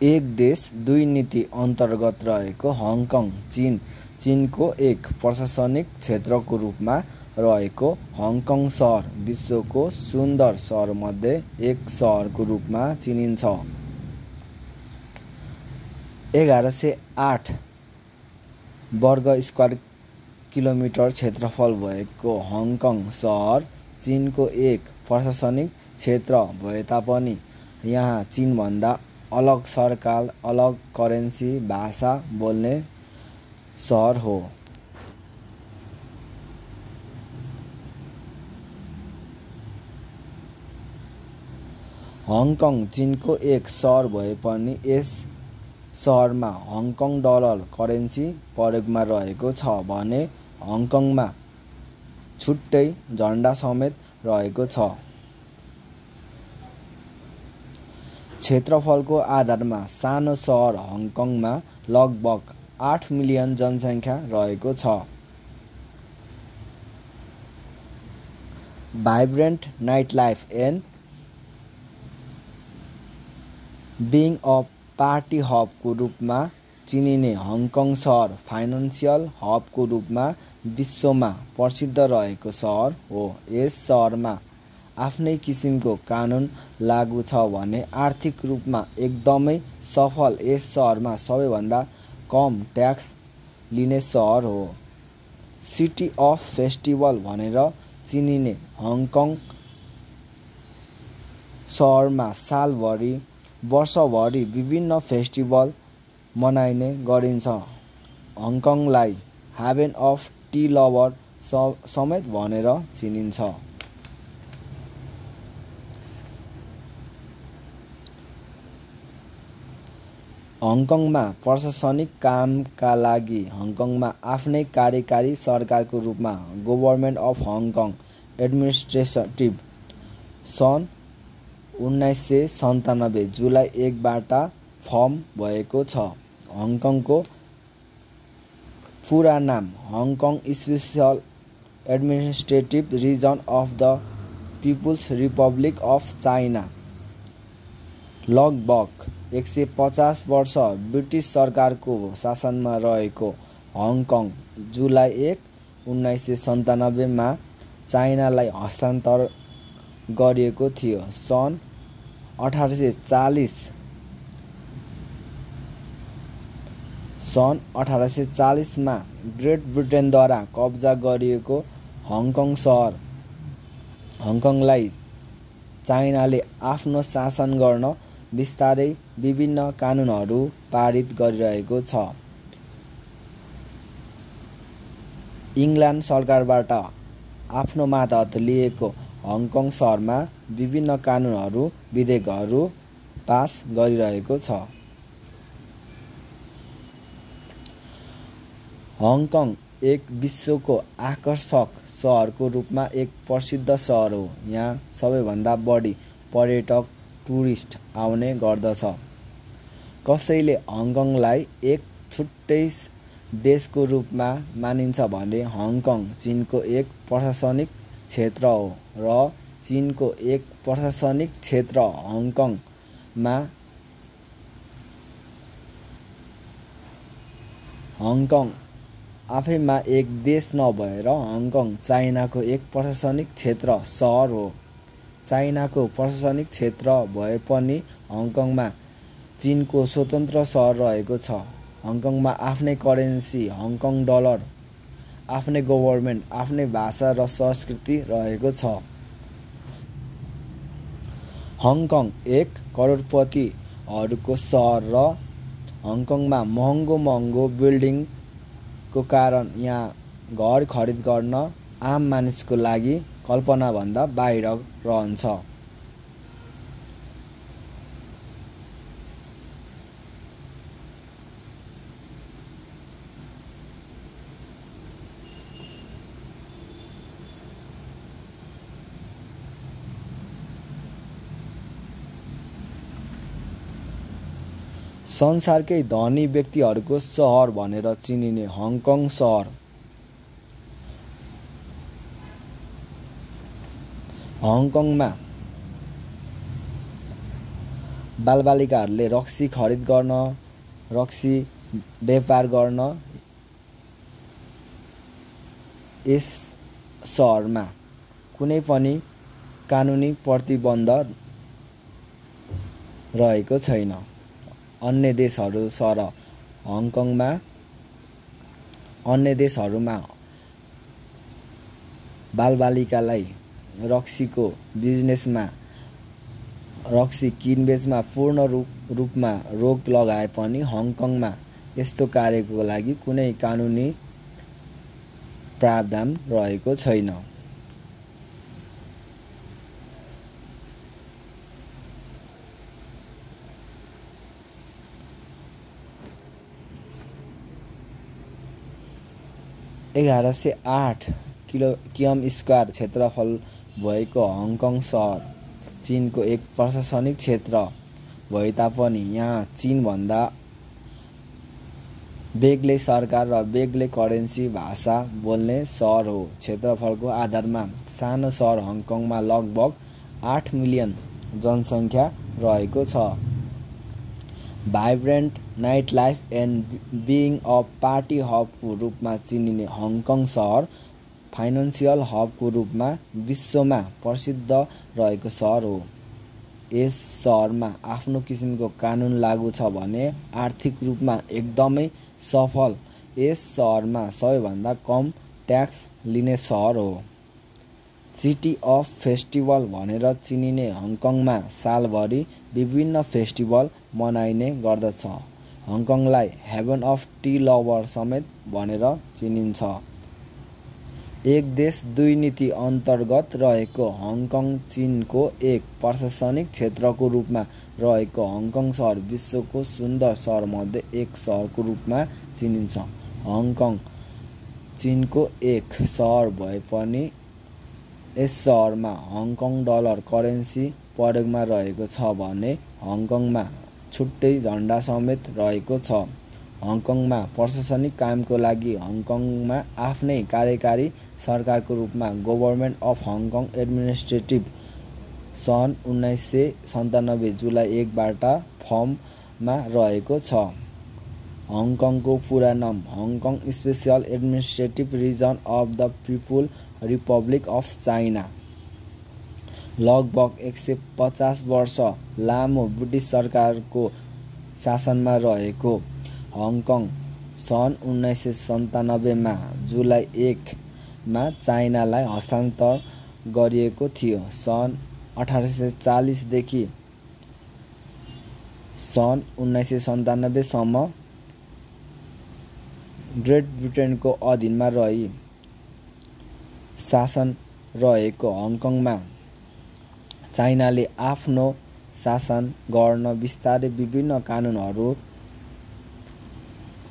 एक देश दुई नीति अन्तर्गत रहेको हङकङ चीनको एक प्रशासनिक क्षेत्रको रूपमा रहेको हङकङ सहर विश्वको सुन्दर सहरमध्ये एक सहरको रूपमा चिनिन्छ। 1108 वर्ग स्क्वायर किलोमिटर क्षेत्रफल भएको हङकङ सहर चीनको एक प्रशासनिक क्षेत्र भए तापनि यहाँ चीनभन्दा अलग सरकार, अलग करेन्सी, भाषा बोल्ने सहर हो। हङकङ चीनको एक सहर भए पनि यस सहरमा हङकङ डलर करेन्सी प्रयोगमा रहेको छ भने हङकङमा छुट्टै झन्डा समेत रहेको छ। क्षेत्रफलको आधारमा सानो सहर हङकङमा लगभग 8 मिलियन जनसङ्ख्या रहेको छ। Vibrant night life and being a party हबको रूपमा चिनिने हङकङ सहर फाइनान्सियल हबको रूपमा विश्वमा प्रसिद्ध रहेको सहर हो। यस सहरमा आफ्नै किसिमको कानुन लागू छ भने आर्थिक रूपमा एकदमै सफल यस सहरमा सबैभन्दा कम ट्याक्स लिने सहर हो। सिटी अफ फेस्टिभल भनेर चिनिने हङकङ सहरमा सालभरि वर्षभरि विभिन्न फेस्टिभल मनाइने गरिन्छ। हङकङलाई हेभन अफ टी लभर समेत भनेर चिनिन्छ। हङकङमा प्रशासनिक कामका लागि हङकङमा आफ्नै कार्यकारी सरकारको रूपमा गभर्नमेन्ट अफ हङकङ एडमिनिस्ट्रेटिभ सन् 1997 जुलाई 1 बाट फर्म भएको छ। हङकङको पूरा नाम Hong Kong special administrative region of the people's republic of China. लगभग 150 वर्ष ब्रिटिस सरकारको शासनमा रहेको हङकङ जुलाई 1, 1997 मा चाइनालाई हस्तान्तर गरिएको थियो। सन् 1840 मा ग्रेट ब्रिटेनद्वारा कब्जा गरिएको हङकङ सहर हङकङलाई चाइनाले आफ्नो शासन गर्न बिस्तारै विभिन्न कानुनहरू पारित गरिरहेको छ। इङ्ल्यान्ड सरकारबाट आफ्नो मातहत लिएको हङकङ सहरमा विभिन्न कानुनहरू विधेयकहरू पास गरिरहेको छ। हङकङ एक विश्वको आकर्षक सहरको रूपमा एक प्रसिद्ध सहर हो। यहाँ सबैभन्दा बढी पर्यटक टुरिस्ट आउने गर्दछ। कसैले हङकङलाई एक छुट्टै देशको रूपमा मानिन्छ भने हङकङ चीनको एक प्रशासनिक क्षेत्र हो र चीनको एक प्रशासनिक क्षेत्र हङकङ आफैमा एक देश नभएर हङकङ चाइनाको एक प्रशासनिक क्षेत्र सहर हो। चाइनाको प्रशासनिक क्षेत्र भए पनि हङकङमा चीनको स्वतन्त्र सहर रहेको छ। हङकङमा आफ्नै करेन्सी हङकङ डलर, आफ्नै गभर्नमेन्ट, आफ्नै भाषा र संस्कृति रहेको छ। हङकङ एक करोडपतिहरूको सहर र हङकङमा महँगो बिल्डिङको कारण यहाँ घर खरिद गर्न आम मानिसको लागि कल्पनाभन्दा बाहिर रहन्छ। संसारकै धनी व्यक्तिहरूको सहर भनेर चिनिने हङकङ सहर हङकङमा बालबालिकाहरूले रक्सी खरिद गर्न, रक्सी व्यापार गर्न यस सहरमा कुनै पनि कानुनी प्रतिबन्ध रहेको छैन। अन्य देशहरूमा बालबालिकालाई रक्सी किनबेचमा पूर्ण रूपमा रोक लगाए पनि हङकङमा यस्तो कार्यको लागि कुनै कानुनी प्रावधान रहेको छैन। किलोमिटर² क्षेत्रफल भएको हङकङ सहर चीनको एक प्रशासनिक क्षेत्र भए तापनि यहाँ चीनभन्दा बेग्लै सरकार र बेग्लै करेन्सी भाषा बोल्ने सहर हो। क्षेत्रफलको आधारमा सानो सहर हङकङमा लगभग 8 मिलियन जनसङ्ख्या रहेको छ। Vibrant night life and being a party हबको रूपमा चिनिने हङकङ सहर फाइनान्सियल हबको रूपमा विश्वमा प्रसिद्ध रहेको सहर हो। यस सहरमा आफ्नो किसिमको कानुन लागू छ भने आर्थिक रूपमा एकदमै सफल यस सहरमा सबैभन्दा कम ट्याक्स लिने सहर हो। सिटी अफ फेस्टिभल भनेर चिनिने हङकङमा सालभरि विभिन्न फेस्टिभल मनाइने गर्दछ। हङकङलाई हेभन अफ टी लभर समेत भनेर चिनिन्छ। एक देश दुई नीति अन्तर्गत रहेको हङकङ चीनको एक प्रशासनिक क्षेत्रको रूपमा रहेको हङकङ सहर विश्वको सुन्दर सहरमध्ये एक सहरको रूपमा चिनिन्छ। हङकङ चीनको एक सहर भए पनि यस सहरमा हङकङ डलर करेन्सी प्रयोगमा रहेको छ भने हङकङमा छुट्टै झन्डा समेत रहेको छ। हङकङमा प्रशासनिक कामको लागि हङकङमा आफ्नै कार्यकारी सरकारको रूपमा गभर्नमेन्ट अफ हङकङ एडमिनिस्ट्रेटिभ सन् 1997 जुलाई 1 बाट फर्ममा रहेको छ। हङकङको पुरा नाम Hong Kong special administrative region of the people republic of China. लगभग 150 वर्ष लामो ब्रिटिस सरकारको शासनमा रहेको हङकङ सन् 1997 मा जुलाई 1 मा चाइनालाई हस्तान्तर गरिएको थियो। सन् 1840 देखि सन् 1997 सम्म ग्रेट ब्रिटेनको अधीनमा रही शासन रहेको हङकङमा चाइनाले आफ्नो शासन गर्न बिस्तारै विभिन्न कानुनहरू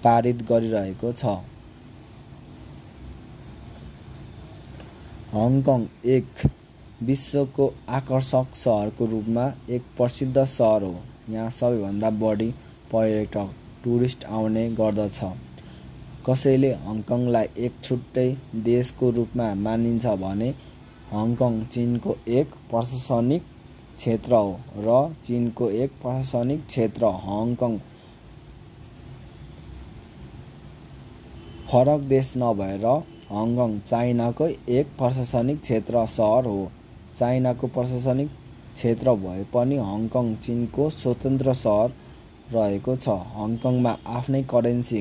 पारित गरिरहेको छ। हङकङ एक विश्वको आकर्षक सहरको रूपमा एक प्रसिद्ध सहर हो। यहाँ सबैभन्दा बढी पर्यटक टुरिस्ट आउने गर्दछ। कसैले हङकङलाई एक छुट्टै देशको रूपमा मानिन्छ भने हङकङ चीनको एक प्रशासनिक क्षेत्र हो र चीनको एक प्रशासनिक क्षेत्र हङकङ फरक देश नभएर हङकङ चाइनाको एक प्रशासनिक क्षेत्र सहर हो। चाइनाको प्रशासनिक क्षेत्र भए पनि हङकङ चीनको स्वतन्त्र सहर रहेको छ। हङकङमा आफ्नै करेन्सी,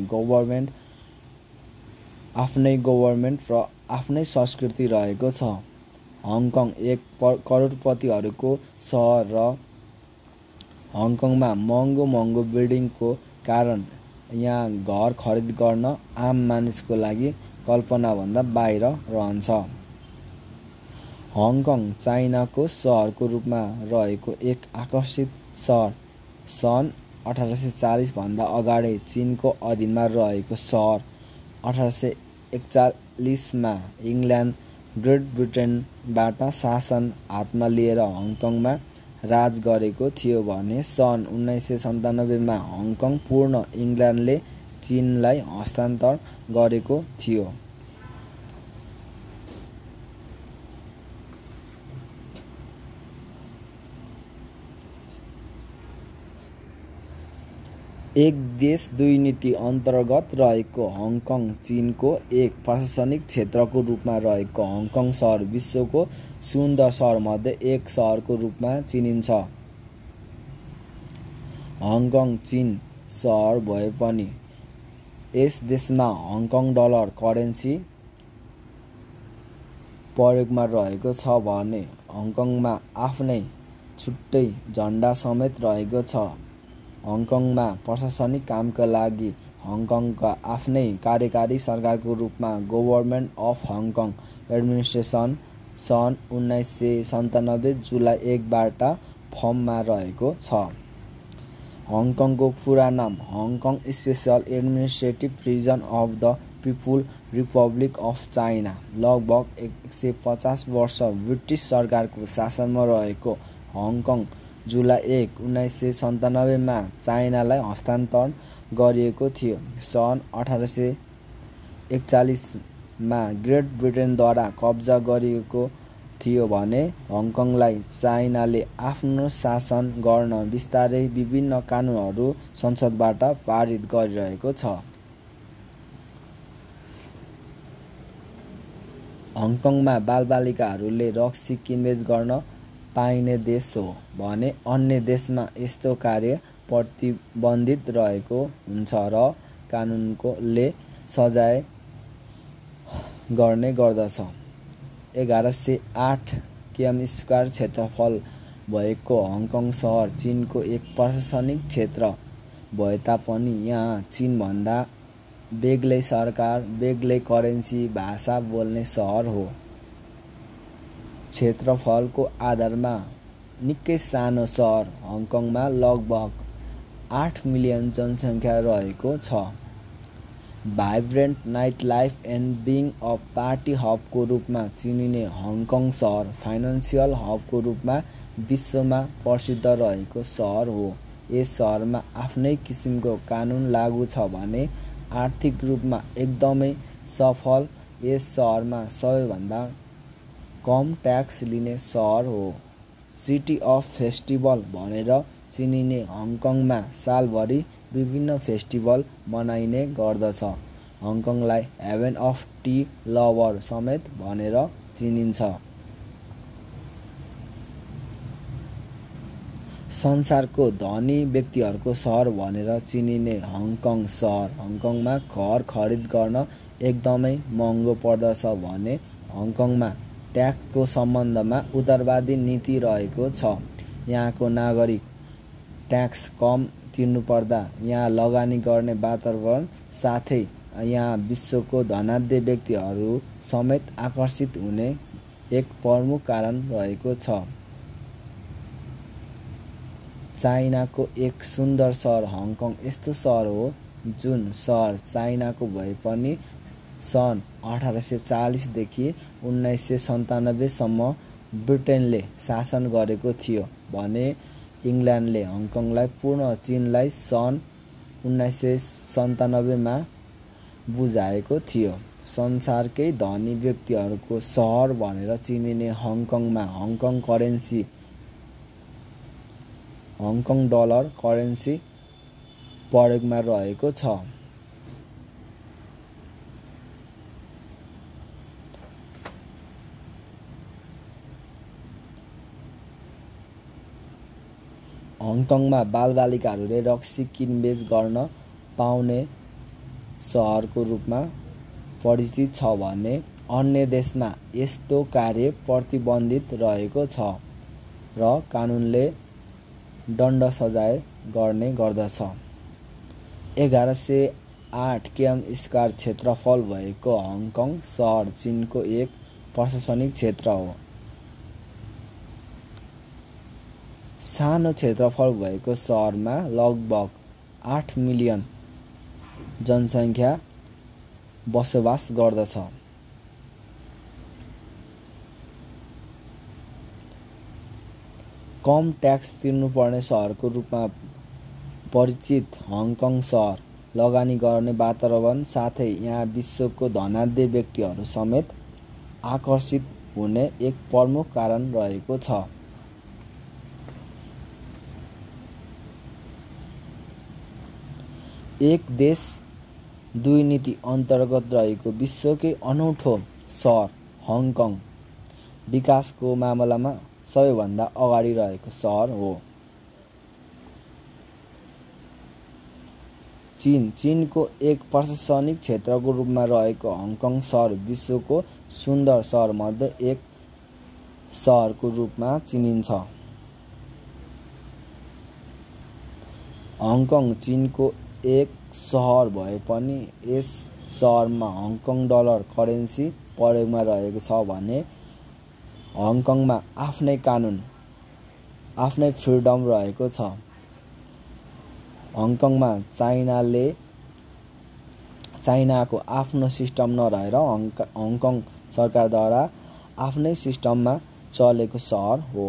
आफ्नै गभर्नमेन्ट र आफ्नै संस्कृति रहेको छ। हङकङ एक करोडपतिहरूको सहर र हङकङमा महँगो बिल्डिङको कारण यहाँ घर खरिद गर्न आम मानिसको लागि कल्पनाभन्दा बाहिर रहन्छ। हङकङ चाइनाको सहरको रूपमा रहेको एक आकर्षित सहर सन् 1840 भन्दा अगाडि चीनको अधीनमा रहेको सहर 1841 मा इङ्ल्यान्ड ग्रेट ब्रिटेनबाट शासन हातमा लिएर हङकङमा राज गरेको थियो भने सन् 1997 मा हङकङ पूर्ण इङ्ल्यान्डले चीनलाई हस्तान्तर गरेको थियो। एक देश दुई नीति अन्तर्गत रहेको हङकङ चीनको एक प्रशासनिक क्षेत्रको रूपमा रहेको हङकङ सहर विश्वको सुन्दर सहरमध्ये एक सहरको रूपमा चिनिन्छ। हङकङ चीन सहर भए पनि यस देशमा हङकङ डलर करेन्सी प्रयोगमा रहेको छ भने हङकङमा आफ्नै छुट्टै झन्डा समेत रहेको छ। हङकङमा प्रशासनिक कामका लागि हङकङका आफ्नै कार्यकारी सरकारको रूपमा गभर्नमेन्ट अफ हङकङ एडमिनिस्ट्रेसन सन् 1997 जुलाई 1 बाट फर्ममा रहेको छ। हङकङको पुरा नाम Hong Kong special administrative region of the people republic of China. लगभग 150 वर्ष ब्रिटिस सरकारको शासनमा रहेको हङकङ जुलाई 1, 1997 मा चाइनालाई हस्तान्तरण गरिएको थियो। सन् 1841 मा ग्रेट ब्रिटेनद्वारा कब्जा गरिएको थियो भने हङकङलाई चाइनाले आफ्नो शासन गर्न बिस्तारै विभिन्न कानुनहरू संसदबाट पारित गरिरहेको छ। हङकङमा बालबालिकाहरूले रक्सी किनबेच गर्न पाइने देश हो भने अन्य देशमा यस्तो कार्य प्रतिबन्धित रहेको हुन्छ र कानुनले सजाय गर्ने गर्दछ। 1108 किमी² क्षेत्रफल भएको हङकङ सहर चीनको एक प्रशासनिक क्षेत्र भए तापनि यहाँ चीनभन्दा बेग्लै सरकार, बेग्लै करेन्सी, भाषा बोल्ने सहर हो। क्षेत्रफलको आधारमा निकै सानो सहर हङकङमा लगभग 8 मिलियन जनसङ्ख्या रहेको छ। Vibrant night life and being a party हबको रूपमा चिनिने हङकङ सहर फाइनान्सियल हबको रूपमा विश्वमा प्रसिद्ध रहेको सहर हो। यस सहरमा आफ्नै किसिमको कानुन लागू छ भने आर्थिक रूपमा एकदमै सफल यस सहरमा सबैभन्दा कम ट्याक्स लिने सहर हो। सिटी अफ फेस्टिभल भनेर चिनिने हङकङमा सालभरि विभिन्न फेस्टिभल मनाइने गर्दछ। हङकङलाई हेभन अफ टी लभर समेत भनेर चिनिन्छ। संसारको धनी व्यक्तिहरूको सहर भनेर चिनिने हङकङ सहर हङकङमा घर खरिद गर्न एकदमै महँगो पर्दछ भने हङकङमा ट्याक्सको सम्बन्धमा उदारवादी नीति रहेको छ। यहाँको नागरिक ट्याक्स कम तिर्नुपर्दा यहाँ लगानी गर्ने वातावरण साथै यहाँ विश्वको धनाढ्य व्यक्तिहरू समेत आकर्षित हुने एक प्रमुख कारण रहेको छ। चाइनाको एक सुन्दर सहर हङकङ यस्तो सहर हो जुन सहर चाइनाको भए पनि सन् 1840 देखि 1997 सम्म ब्रिटेनले शासन गरेको थियो भने इङ्ल्यान्डले हङकङलाई पूर्ण चीनलाई सन् 1997 मा बुझाएको थियो। संसारकै धनी व्यक्तिहरूको सहर भनेर चिनिने हङकङमा Hong Kong currency Hong Kong dollar currency प्रयोगमा रहेको छ। हङकङमा बालबालिकाहरूले रक्सी किनबेच गर्न पाउने सहरको रूपमा परिचित छ भने अन्य देशमा यस्तो कार्य प्रतिबन्धित रहेको छ र कानुनले दण्ड सजाय गर्ने गर्दछ। 1108 किमी² क्षेत्रफल भएको हङकङ सहर चीनको एक प्रशासनिक क्षेत्र हो। सानो क्षेत्रफल भएको सहरमा लगभग 8 मिलियन जनसङ्ख्या बसोबास गर्दछ। कम ट्याक्स तिर्नुपर्ने सहरको रूपमा परिचित हङकङ सहर लगानी गर्ने वातावरण साथै यहाँ विश्वको धनाढ्य व्यक्तिहरू समेत आकर्षित हुने एक प्रमुख कारण रहेको छ। एक देश दुई नीति अन्तर्गत रहेको विश्वकै अनौठो सहर हङकङ विकासको मामलामा सबैभन्दा अगाडि रहेको सहर हो। चीनको एक प्रशासनिक क्षेत्रको रूपमा रहेको हङकङ सहर विश्वको सुन्दर सहरमध्ये एक सहरको रूपमा चिनिन्छ। हङकङ चीनको एक सहर भए पनि यस सहरमा हङकङ डलर करेन्सी प्रयोगमा रहेको छ भने हङकङमा आफ्नै कानुन, आफ्नै फ्रिडम रहेको छ। हङकङमा चाइनाको आफ्नो सिस्टम नरहेर हङकङ सरकारद्वारा आफ्नै सिस्टममा चलेको सहर हो।